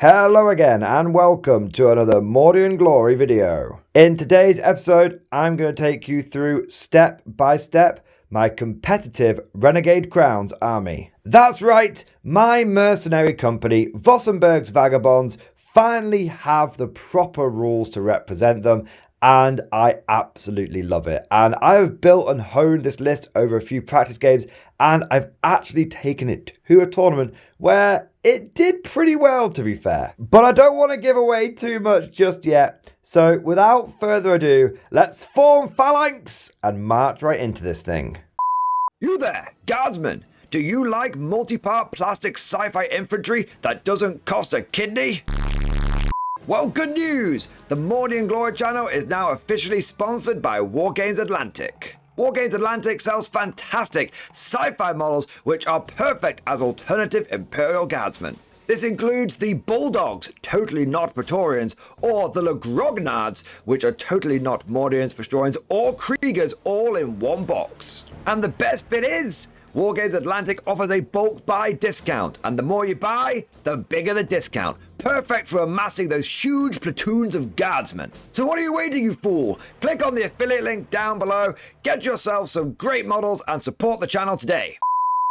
Hello again and welcome to another Mordian Glory video. In today's episode, I'm going to take you through step by step my competitive Renegade Crowns army. That's right, my mercenary company, Vossenberg's Vagabonds, finally have the proper rules to represent them, and I absolutely love it. And I have built and honed this list over a few practice games, and I've actually taken it to a tournament where it did pretty well, to be fair. But I don't want to give away too much just yet. So without further ado, let's form phalanx and march right into this thing. You there, guardsman. Do you like multi-part plastic sci-fi infantry that doesn't cost a kidney? Well, good news! The Mordian Glory channel is now officially sponsored by Wargames Atlantic. Wargames Atlantic sells fantastic sci-fi models which are perfect as alternative Imperial Guardsmen. This includes the Bulldogs, totally not Praetorians, or the Grognards, which are totally not Mordians, Vestorians, or Kriegers, all in one box. And the best bit is, Wargames Atlantic offers a bulk buy discount, and the more you buy, the bigger the discount. Perfect for amassing those huge platoons of guardsmen. So what are you waiting, you fool? Click on the affiliate link down below, get yourself some great models, and support the channel today.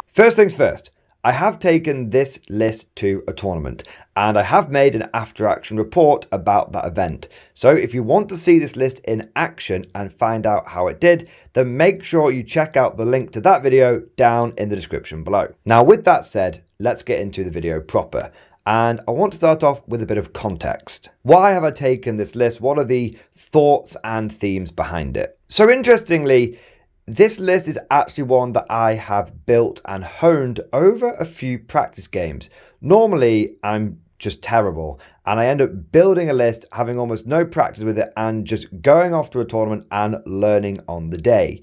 First things first, I have taken this list to a tournament, and I have made an after action report about that event. So if you want to see this list in action and find out how it did, then make sure you check out the link to that video down in the description below. Now with that said, let's get into the video proper. And I want to start off with a bit of context. Why have I taken this list? What are the thoughts and themes behind it? So interestingly, this list is actually one that I have built and honed over a few practice games. Normally, I'm just terrible, and I end up building a list, having almost no practice with it, and just going off to a tournament and learning on the day.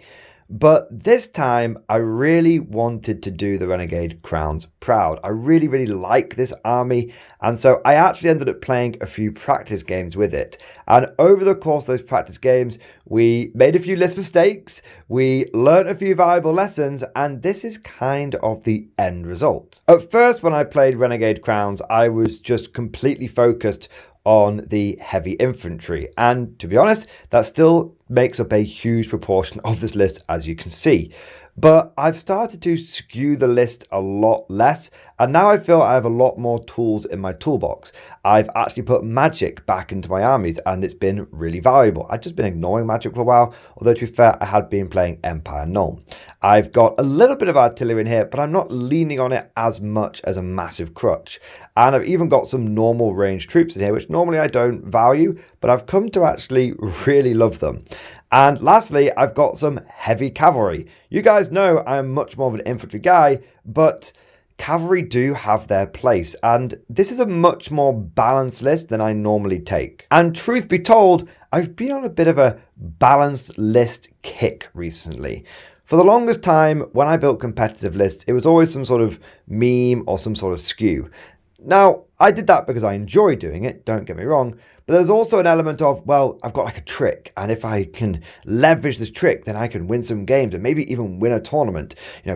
But this time, I really wanted to do the Renegade Crowns proud. I really like this army, and so I actually ended up playing a few practice games with it. And over the course of those practice games, we made a few list mistakes, we learned a few valuable lessons, and this is kind of the end result. At first, when I played Renegade Crowns, I was just completely focused on the heavy infantry, and to be honest, that still makes up a huge proportion of this list, as you can see. But I've started to skew the list a lot less, and now I feel I have a lot more tools in my toolbox. I've actually put magic back into my armies, and it's been really valuable. I've just been ignoring magic for a while, although to be fair, I had been playing Empire Null. I've got a little bit of artillery in here, but I'm not leaning on it as much as a massive crutch. And I've even got some normal ranged troops in here, which normally I don't value, but I've come to actually really love them. And lastly, I've got some heavy cavalry. You guys know I'm much more of an infantry guy, but cavalry do have their place, and this is a much more balanced list than I normally take. And truth be told, I've been on a bit of a balanced list kick recently. For the longest time, when I built competitive lists, it was always some sort of meme or some sort of skew. Now, I did that because I enjoy doing it, don't get me wrong, but there's also an element of, well, I've got like a trick, and if I can leverage this trick, then I can win some games and maybe even win a tournament,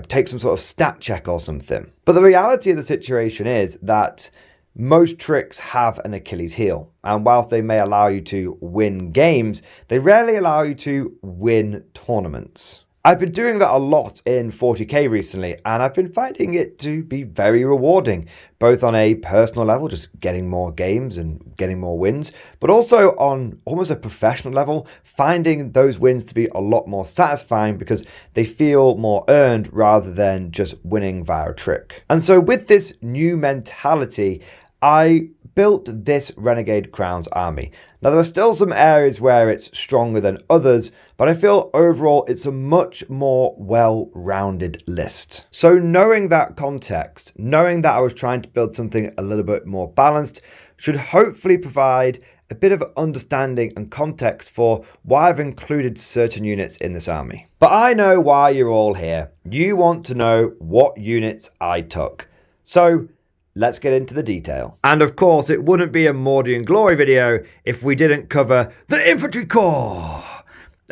take some sort of stat check or something. But the reality of the situation is that most tricks have an Achilles heel, and whilst they may allow you to win games, they rarely allow you to win tournaments. I've been doing that a lot in 40k recently, and I've been finding it to be very rewarding, both on a personal level, just getting more games and getting more wins, but also on almost a professional level, finding those wins to be a lot more satisfying because they feel more earned rather than just winning via a trick. And so with this new mentality, I built this Renegade Crowns army. Now there are still some areas where it's stronger than others, but I feel overall it's a much more well-rounded list. So knowing that context, knowing that I was trying to build something a little bit more balanced, should hopefully provide a bit of understanding and context for why I've included certain units in this army. But I know why you're all here. You want to know what units I took. So let's get into the detail. And of course, it wouldn't be a Mordian Glory video if we didn't cover the Infantry Corps.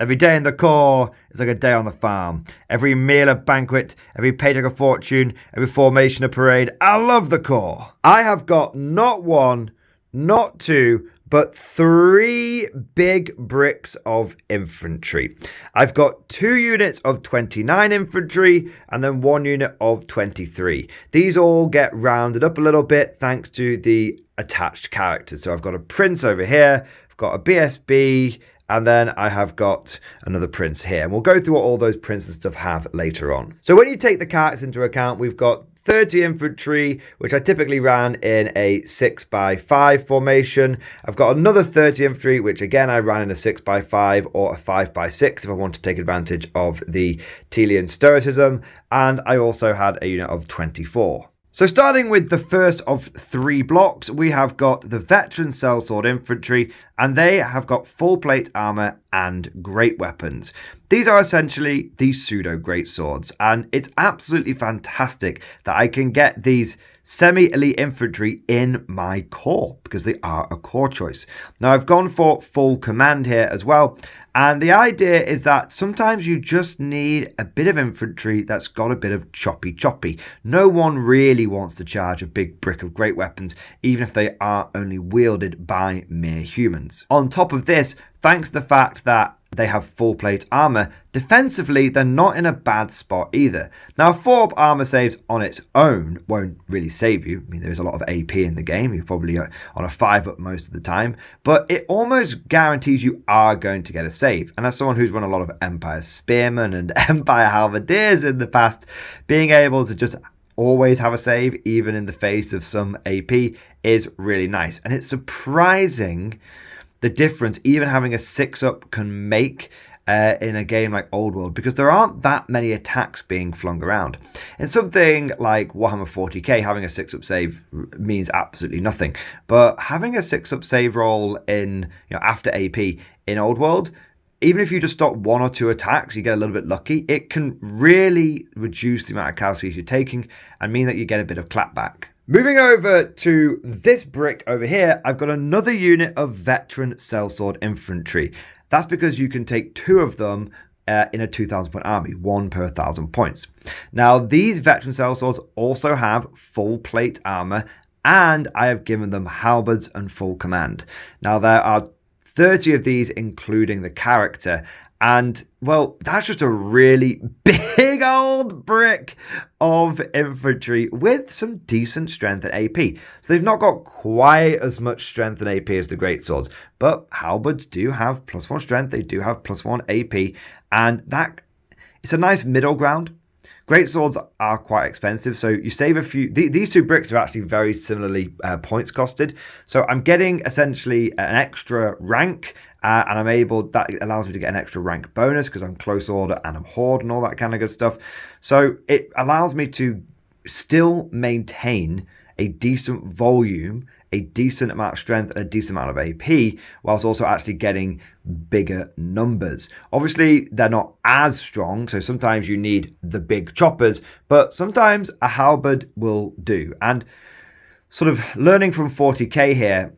Every day in the Corps is like a day on the farm. Every meal a banquet, every paycheck a fortune, every formation a parade. I love the Corps. I have got not one, not two, but 3 big bricks of infantry. I've got 2 units of 29 infantry and then 1 unit of 23. These all get rounded up a little bit thanks to the attached characters. So I've got a prince over here, I've got a BSB, and then I have got another prince here. And we'll go through what all those princes and stuff have later on. So when you take the characters into account, we've got 30 infantry, which I typically ran in a 6x5 formation. I've got another 30 infantry, which again I ran in a 6x5 or a 5x6 if I want to take advantage of the Telian stoicism. And I also had a unit of 24. So starting with the first of 3 blocks, we have got the veteran sellsword infantry, and they have got full plate armor and great weapons. These are essentially the pseudo great swords, and it's absolutely fantastic that I can get these semi-elite infantry in my core because they are a core choice. Now I've gone for full command here as well, and the idea is that sometimes you just need a bit of infantry that's got a bit of choppy. No one really wants to charge a big brick of great weapons, even if they are only wielded by mere humans. On top of this, thanks to the fact that they have full plate armor, defensively they're not in a bad spot either. Now 4-up armor saves on its own won't really save you. I mean, there is a lot of AP in the game. You're probably on a 5-up most of the time, but it almost guarantees you are going to get a save. And as someone who's run a lot of Empire Spearmen and Empire Halberdiers in the past, being able to just always have a save, even in the face of some AP, is really nice. And it's surprising the difference even having a 6-up can make in a game like Old World, because there aren't that many attacks being flung around. In something like Warhammer 40k, having a 6-up save means absolutely nothing. But having a 6-up save roll in, after AP in Old World, even if you just stop 1 or 2 attacks, you get a little bit lucky, it can really reduce the amount of casualties you're taking and mean that you get a bit of clapback. Moving over to this brick over here, I've got another unit of veteran sellsword infantry. That's because you can take 2 of them in a 2,000 point army, 1 per 1,000 points. Now, these veteran sellswords also have full plate armor, and I have given them halberds and full command. Now, there are 30 of these, including the character. And, well, that's just a really big old brick of infantry with some decent strength and AP. So they've not got quite as much strength and AP as the greatswords, but halberds do have +1 strength, they do have +1 AP, and that it's a nice middle ground. Greatswords are quite expensive, so you save a few. These 2 bricks are actually very similarly points costed. So I'm getting essentially an extra rank, and that allows me to get an extra rank bonus because I'm close order and I'm horde and all that kind of good stuff. So it allows me to still maintain a decent volume, a decent amount of strength, and a decent amount of AP, whilst also actually getting bigger numbers. Obviously, they're not as strong, so sometimes you need the big choppers, but sometimes a halberd will do. And sort of learning from 40k here,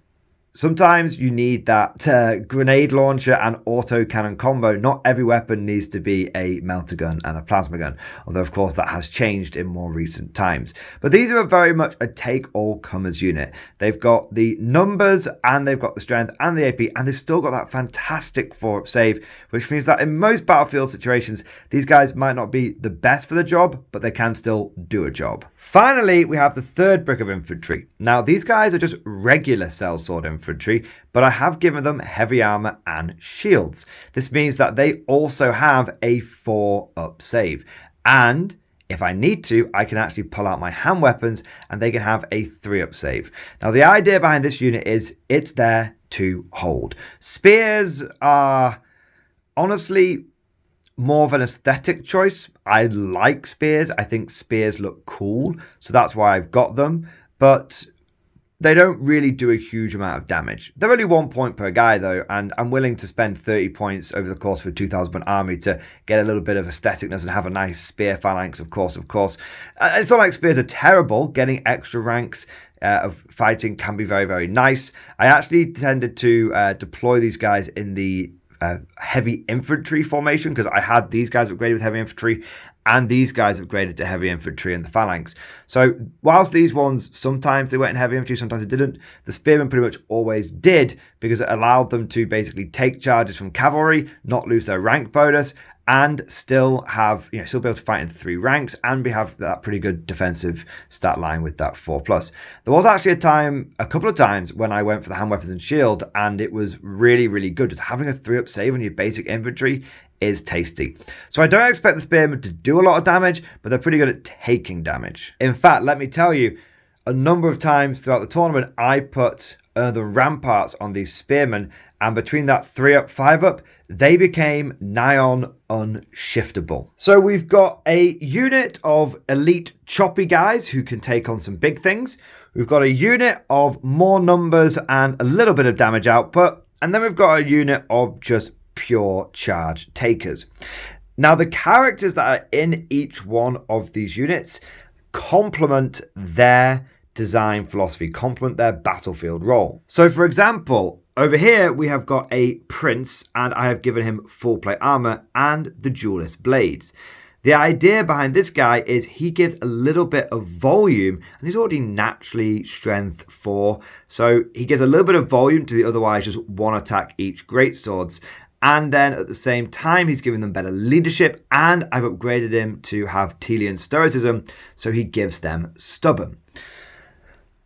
sometimes you need that grenade launcher and autocannon combo. Not every weapon needs to be a melter gun and a plasma gun, although of course that has changed in more recent times. But these are very much a take-all-comers unit. They've got the numbers and they've got the strength and the AP, and they've still got that fantastic 4-up save, which means that in most battlefield situations, these guys might not be the best for the job, but they can still do a job. Finally, we have the 3rd brick of infantry. Now, these guys are just regular sellsword infantry, but I have given them heavy armor and shields. This means that they also have a 4-up save. And if I need to, I can actually pull out my hand weapons and they can have a 3-up save. Now, the idea behind this unit is it's there to hold. Spears are honestly more of an aesthetic choice. I like spears. I think spears look cool, so that's why I've got them. But they don't really do a huge amount of damage. They're only 1 point per guy though, and I'm willing to spend 30 points over the course of a 2,000 point army to get a little bit of aestheticness and have a nice spear phalanx, of course. It's not like spears are terrible. Getting extra ranks of fighting can be very, very nice. I actually tended to deploy these guys in the heavy infantry formation, because I had these guys upgraded with heavy infantry and these guys upgraded to heavy infantry and the phalanx. So whilst these ones, sometimes they went in heavy infantry, sometimes they didn't, the spearmen pretty much always did, because it allowed them to basically take charges from cavalry, not lose their rank bonus, and still have, still be able to fight in 3 ranks, and we have that pretty good defensive stat line with that 4+. There was actually a couple of times when I went for the hand weapons and shield, and it was really, really good. Just having a 3-up save on your basic infantry is tasty. So I don't expect the spearmen to do a lot of damage, but they're pretty good at taking damage. In fact, let me tell you, a number of times throughout the tournament, I put the ramparts on these spearmen, and between that 3-up, 5-up, they became nigh on unshiftable. So we've got a unit of elite choppy guys who can take on some big things. We've got a unit of more numbers and a little bit of damage output. And then we've got a unit of just pure charge takers. Now, the characters that are in each one of these units complement their design philosophy, complement their battlefield role. So, for example, over here we have got a prince, and I have given him full plate armor and the duelist blades. The idea behind this guy is he gives a little bit of volume, and he's already naturally strength 4, so he gives a little bit of volume to the otherwise just 1 attack each greatswords. And then at the same time, he's giving them better leadership, and I've upgraded him to have Telian stoicism, so he gives them stubborn.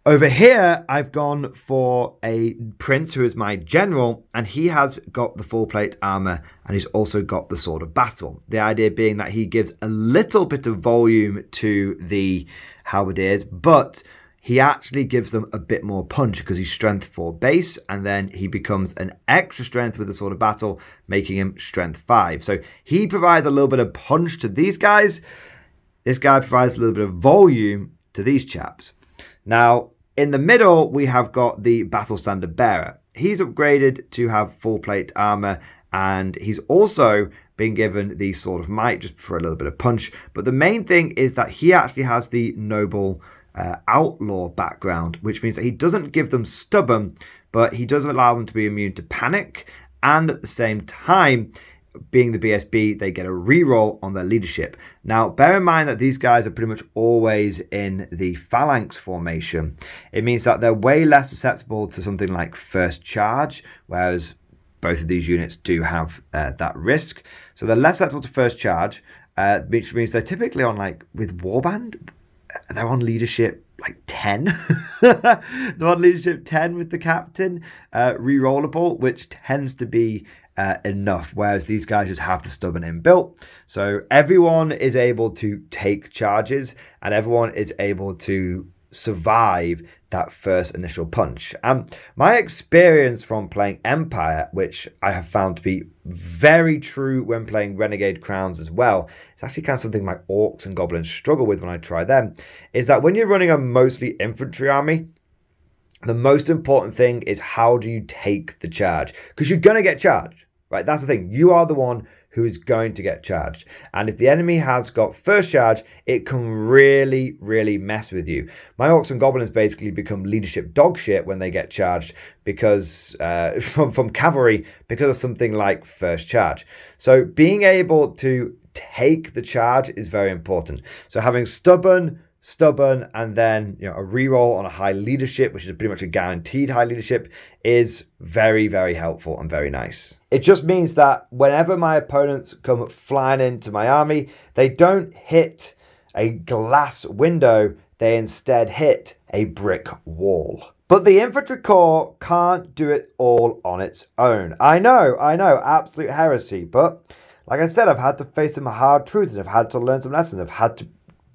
Over here, I've gone for a prince who is my general, and he has got the full plate armor, and he's also got the sword of battle. The idea being that he gives a little bit of volume to the halberdiers, but he actually gives them a bit more punch because he's strength 4 base, and then he becomes an extra strength with the sword of battle, making him strength 5. So he provides a little bit of punch to these guys. This guy provides a little bit of volume to these chaps. Now, in the middle, we have got the Battle Standard Bearer. He's upgraded to have full plate armor, and he's also been given the Sword of Might just for a little bit of punch. But the main thing is that he actually has the Noble Outlaw background, which means that he doesn't give them stubborn, but he does allow them to be immune to panic. And at the same time, being the BSB, they get a reroll on their leadership. Now, bear in mind that these guys are pretty much always in the phalanx formation. It means that they're way less susceptible to something like first charge, whereas both of these units do have that risk. So they're less susceptible to first charge, which means they're typically on, like, with Warband, they're on leadership like 10. They're on leadership 10 with the captain, rerollable, which tends to be enough, whereas these guys just have the stubborn inbuilt. So everyone is able to take charges, and everyone is able to survive that first initial punch. My experience from playing Empire, which I have found to be very true when playing Renegade Crowns as well, it's actually kind of something my orcs and goblins struggle with when I try them, is that when you're running a mostly infantry army, the most important thing is how do you take the charge? Because you're going to get charged, right? That's the thing. You are the one who is going to get charged. And if the enemy has got first charge, it can really, really mess with you. My orcs and goblins basically become leadership dog shit when they get charged because from cavalry because of something like first charge. So being able to take the charge is very important. So having stubborn, and then a reroll on a high leadership, which is pretty much a guaranteed high leadership, is very, very helpful and very nice. It just means that whenever my opponents come flying into my army, they don't hit a glass window, they instead hit a brick wall. But the infantry corps can't do it all on its own. I know, absolute heresy, but like I said, I've had to face some hard truths, and I've had to learn some lessons. I've had to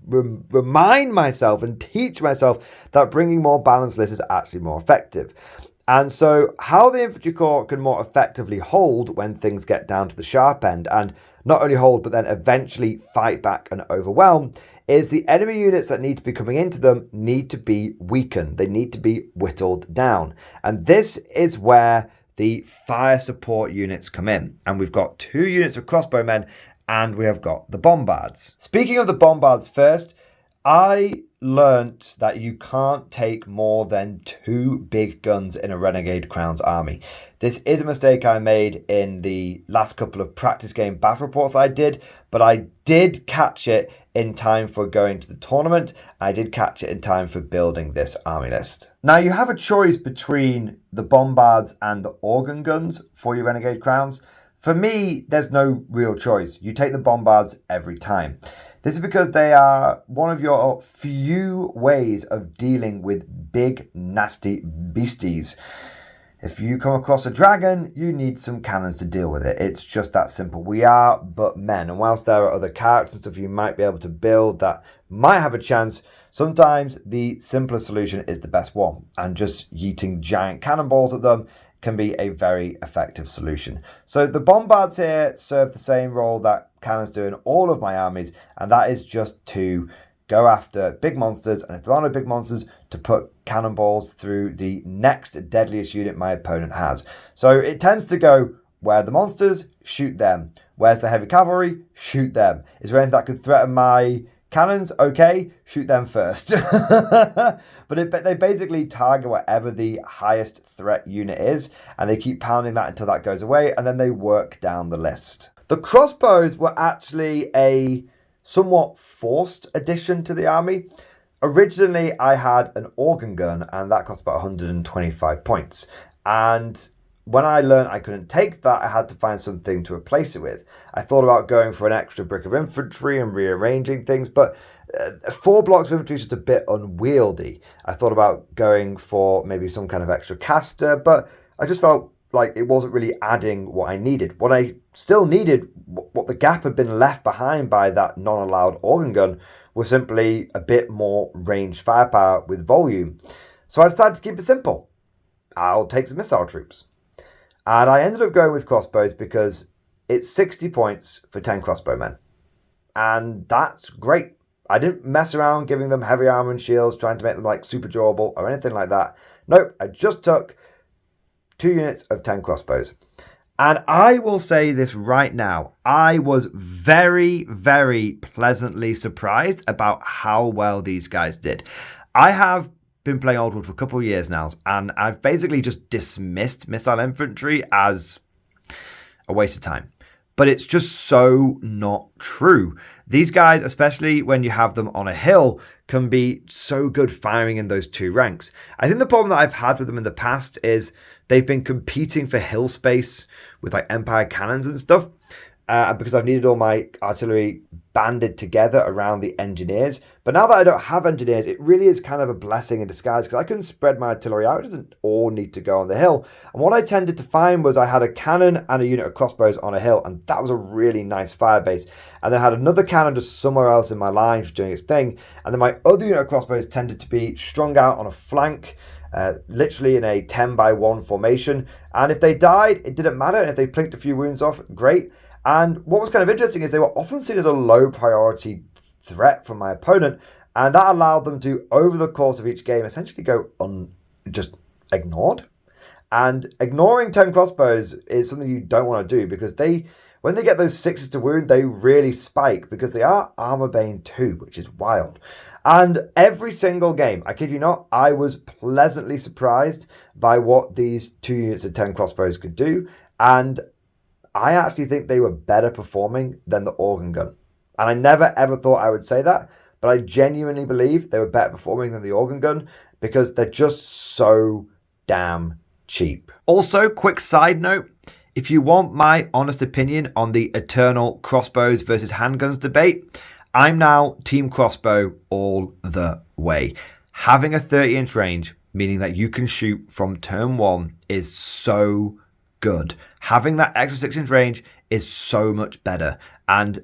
remind myself and teach myself that bringing more balanced lists is actually more effective. And so how the infantry corps can more effectively hold when things get down to the sharp end, and not only hold but then eventually fight back and overwhelm, is the enemy units that need to be coming into them need to be weakened. They need to be whittled down. And this is where the fire support units come in. And we've got 2 units of crossbowmen, and we have got the bombards. Speaking of the bombards first, I learnt that you can't take more than 2 big guns in a Renegade Crown's army. This is a mistake I made in the last couple of practice game battle reports that I did, but I did catch it in time for going to the tournament. I did catch it in time for building this army list. Now you have a choice between the bombards and the organ guns for your Renegade Crowns. For me, there's no real choice. You take the bombards every time. This is because they are one of your few ways of dealing with big, nasty beasties. If you come across a dragon, you need some cannons to deal with it. It's just that simple. We are but men. And whilst there are other characters and stuff you might be able to build that might have a chance, sometimes the simpler solution is the best one. And just yeeting giant cannonballs at them can be a very effective solution. So the bombards here serve the same role that cannons do in all of my armies, and that is just to go after big monsters, and if there are no big monsters, to put cannonballs through the next deadliest unit my opponent has. So it tends to go where are the monsters, shoot them. Where's the heavy cavalry, shoot them. Is there anything that could threaten my cannons? Okay, shoot them first. But they basically target whatever the highest threat unit is, and they keep pounding that until that goes away, and then they work down the list. The crossbows were actually a somewhat forced addition to the army. Originally, I had an organ gun, and that cost about 125 points. And when I learned I couldn't take that, I had to find something to replace it with. I thought about going for an extra brick of infantry and rearranging things, but 4 blocks of infantry is just a bit unwieldy. I thought about going for maybe some kind of extra caster, but I just felt like it wasn't really adding what I needed. What I still needed, what the gap had been left behind by that non-allowed organ gun, was simply a bit more ranged firepower with volume. So I decided to keep it simple. I'll take some missile troops. And I ended up going with crossbows because it's 60 points for 10 crossbowmen. And that's great. I didn't mess around giving them heavy armor and shields, trying to make them like super durable or anything like that. Nope, I just took 2 units of 10 crossbows. And I will say this right now, I was very, very pleasantly surprised about how well these guys did. I have been playing Old World for a couple of years now, and I've basically just dismissed missile infantry as a waste of time. But it's just so not true. These guys, especially when you have them on a hill, can be so good firing in those 2 ranks. I think the problem that I've had with them in the past is they've been competing for hill space with like Empire cannons and stuff. Because I've needed all my artillery banded together around the engineers. But now that I don't have engineers, it really is kind of a blessing in disguise because I can spread my artillery out. It doesn't all need to go on the hill. And what I tended to find was I had a cannon and a unit of crossbows on a hill, and that was a really nice fire base. And then I had another cannon just somewhere else in my line just doing its thing. And then my other unit of crossbows tended to be strung out on a flank, literally in a 10-by-1 formation. And if they died, it didn't matter. And if they plinked a few wounds off, great. And what was kind of interesting is they were often seen as a low priority threat from my opponent, and that allowed them to, over the course of each game, essentially go just ignored. And ignoring 10 crossbows is something you don't want to do because when they get those 6s to wound, they really spike because they are armor bane too, which is wild. And every single game, I kid you not, I was pleasantly surprised by what these 2 units of 10 crossbows could do. And I actually think they were better performing than the organ gun. And I never ever thought I would say that, but I genuinely believe they were better performing than the organ gun because they're just so damn cheap. Also, quick side note, if you want my honest opinion on the eternal crossbows versus handguns debate, I'm now team crossbow all the way. Having a 30-inch range, meaning that you can shoot from turn 1, is so good. Having that extra 6-inch range is so much better. And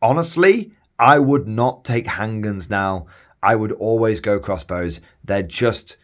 honestly, I would not take handguns now. I would always go crossbows. They're cheaper,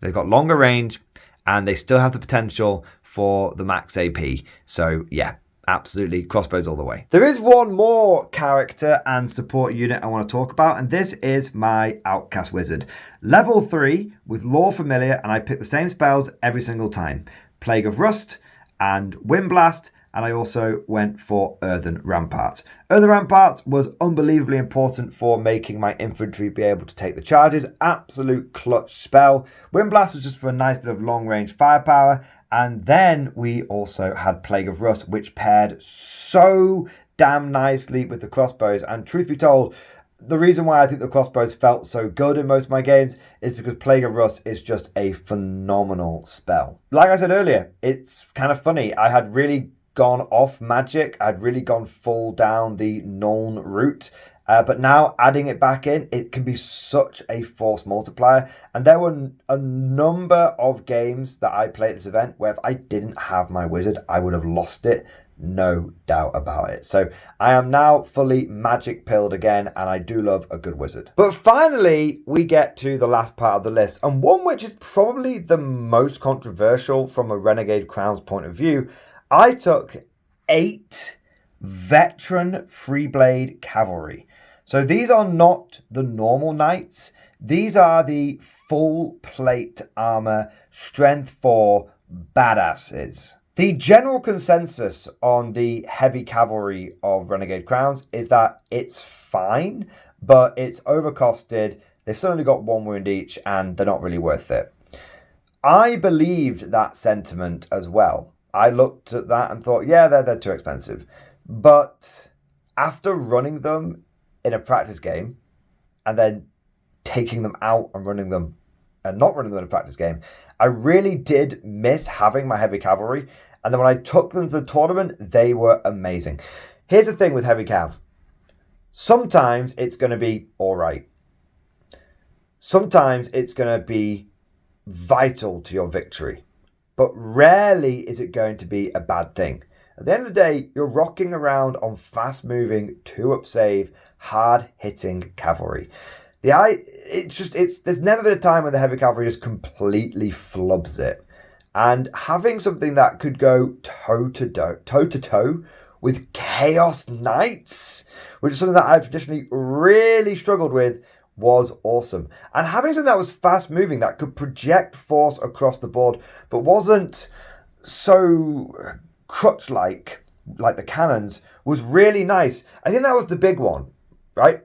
they've got longer range, and they still have the potential for the max AP. So yeah, absolutely crossbows all the way. There is one more character and support unit I want to talk about, and this is my Outcast Wizard. Level 3 with Lore Familiar, and I pick the same spells every single time. Plague of Rust and Wind Blast and I also went for Earthen Ramparts. Earthen Ramparts was unbelievably important for making my infantry be able to take the charges. Absolute clutch spell. Windblast was just for a nice bit of long-range firepower, and then we also had Plague of Rust, which paired so damn nicely with the crossbows. And truth be told, the reason why I think the crossbows felt so good in most of my games is because Plague of Rust is just a phenomenal spell. Like I said earlier, it's kind of funny. I had really gone off magic. I'd really gone full down the Nuln route. But now adding it back in, it can be such a force multiplier. And there were a number of games that I played at this event where if I didn't have my wizard, I would have lost it. No doubt about it. So I am now fully magic pilled again, and I do love a good wizard. But finally, we get to the last part of the list, and one which is probably the most controversial from a Renegade Crown's point of view. I took 8 veteran Freeblade Cavalry. So these are not the normal knights. These are the full plate armor, strength 4 badasses. The general consensus on the heavy cavalry of Renegade Crowns is that it's fine, but it's overcosted. They've still only got 1 wound each, and they're not really worth it. I believed that sentiment as well. I looked at that and thought, yeah, they're too expensive. But after running them in a practice game, and then taking them out and running them, and not running them in a practice game, I really did miss having my heavy cavalry. And then when I took them to the tournament, they were amazing. Here's the thing with heavy cav. Sometimes it's going to be all right. Sometimes it's going to be vital to your victory. But rarely is it going to be a bad thing. At the end of the day, you're rocking around on fast-moving, 2-up save, hard-hitting cavalry. There's never been a time when the heavy cavalry just completely flubs it. And having something that could go toe-to-toe with Chaos Knights, which is something that I've traditionally really struggled with, was awesome. And having something that was fast-moving, that could project force across the board, but wasn't so crutch-like the cannons, was really nice. I think that was the big one, right?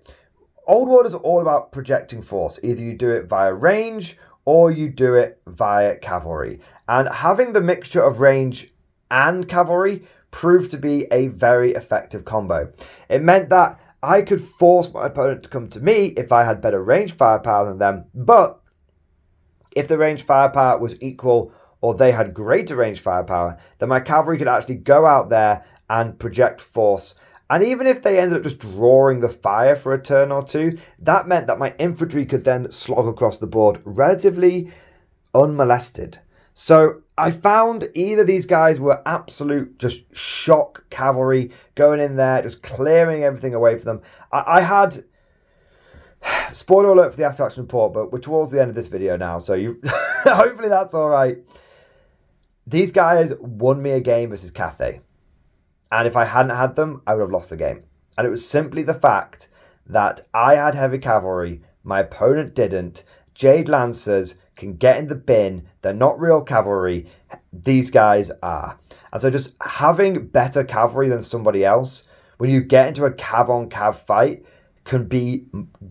Old World is all about projecting force. Either you do it via range or you do it via cavalry. And having the mixture of range and cavalry proved to be a very effective combo. It meant that I could force my opponent to come to me if I had better range firepower than them. But if the range firepower was equal or they had greater range firepower, then my cavalry could actually go out there and project force. And even if they ended up just drawing the fire for a turn or two, that meant that my infantry could then slog across the board relatively unmolested. So I found either these guys were absolute just shock cavalry, going in there, just clearing everything away from them. I had, spoiler alert for the after action report, but we're towards the end of this video now, so hopefully that's all right. These guys won me a game versus Cathay. And if I hadn't had them, I would have lost the game. And it was simply the fact that I had heavy cavalry, my opponent didn't. Jade Lancers can get in the bin. They're not real cavalry. These guys are. And so just having better cavalry than somebody else, when you get into a cav-on-cav fight, can be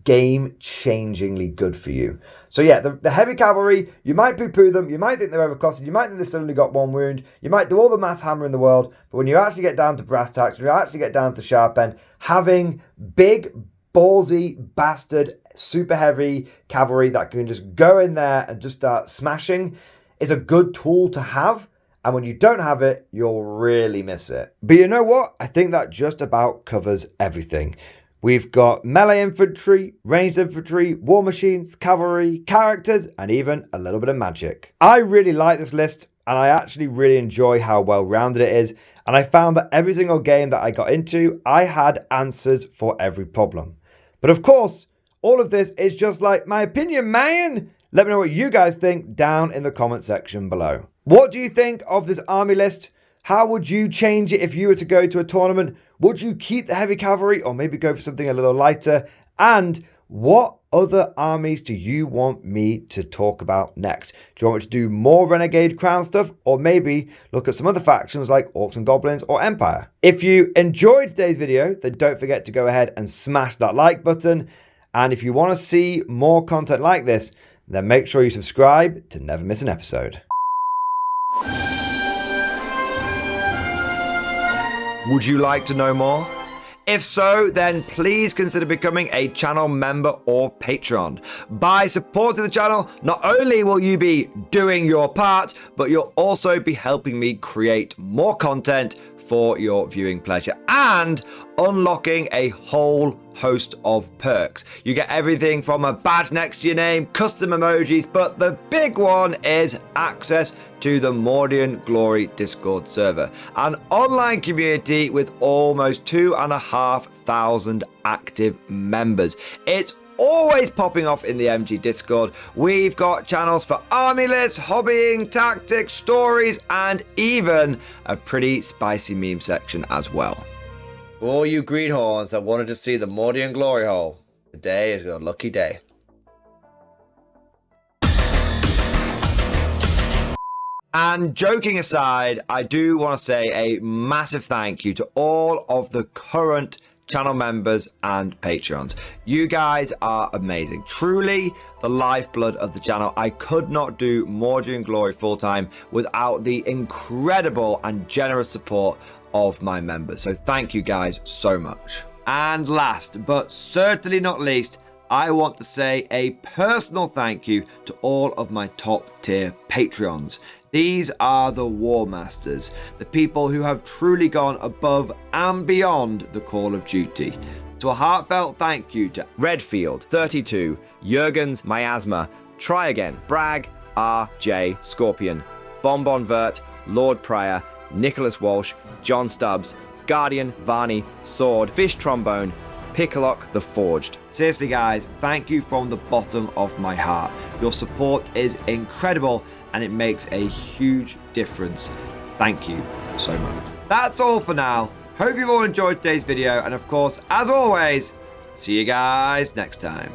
game-changingly good for you. So yeah, the heavy cavalry, you might poo-poo them, you might think they're overcosted, you might think they've still only got 1 wound, you might do all the math hammer in the world, but when you actually get down to brass tacks, when you actually get down to the sharp end, having big, ballsy, bastard, super heavy cavalry that can just go in there and just start smashing is a good tool to have. And when you don't have it, you'll really miss it. But you know what? I think that just about covers everything. We've got melee infantry, ranged infantry, war machines, cavalry, characters, and even a little bit of magic. I really like this list, and I actually really enjoy how well rounded it is. And I found that every single game that I got into, I had answers for every problem. But of course, all of this is just like my opinion, man. Let me know what you guys think down in the comment section below. What do you think of this army list? How would you change it if you were to go to a tournament? Would you keep the heavy cavalry or maybe go for something a little lighter? And What other armies do you want me to talk about next? Do you want me to do more Renegade Crown stuff, or maybe look at some other factions like Orcs and Goblins or Empire? If you enjoyed today's video, then don't forget to go ahead and smash that like button. And if you want to see more content like this, then make sure you subscribe to never miss an episode. Would you like to know more? If so, then please consider becoming a channel member or patron. By supporting the channel, not only will you be doing your part, but you'll also be helping me create more content for your viewing pleasure and unlocking a whole host of perks. You get everything from a badge next to your name, custom emojis, but the big one is access to the Mordian Glory Discord server, an online community with almost 2,500 active members. It's always popping off in the MG Discord. We've got channels for army lists, hobbying, tactics, stories, and even a pretty spicy meme section as well. For all you greenhorns that wanted to see the Mordian glory hole, today is your lucky day. And joking aside, I do want to say a massive thank you to all of the current channel members and patrons. You guys are amazing. Truly the lifeblood of the channel. I could not do Mordian Glory full-time without the incredible and generous support of my members. So thank you guys so much. And last but certainly not least, I want to say a personal thank you to all of my top tier Patreons. These are the War Masters, the people who have truly gone above and beyond the call of duty. So a heartfelt thank you to Redfield, 32, Jurgens, Miasma, Try Again, Bragg, RJ, Scorpion, Bonbon Vert, Lord Pryor, Nicholas Walsh, John Stubbs, Guardian, Varney, Sword, Fish Trombone, Picklock the Forged. Seriously guys, thank you from the bottom of my heart. Your support is incredible and it makes a huge difference. Thank you so much. That's all for now. Hope you've all enjoyed today's video, and of course, as always, see you guys next time.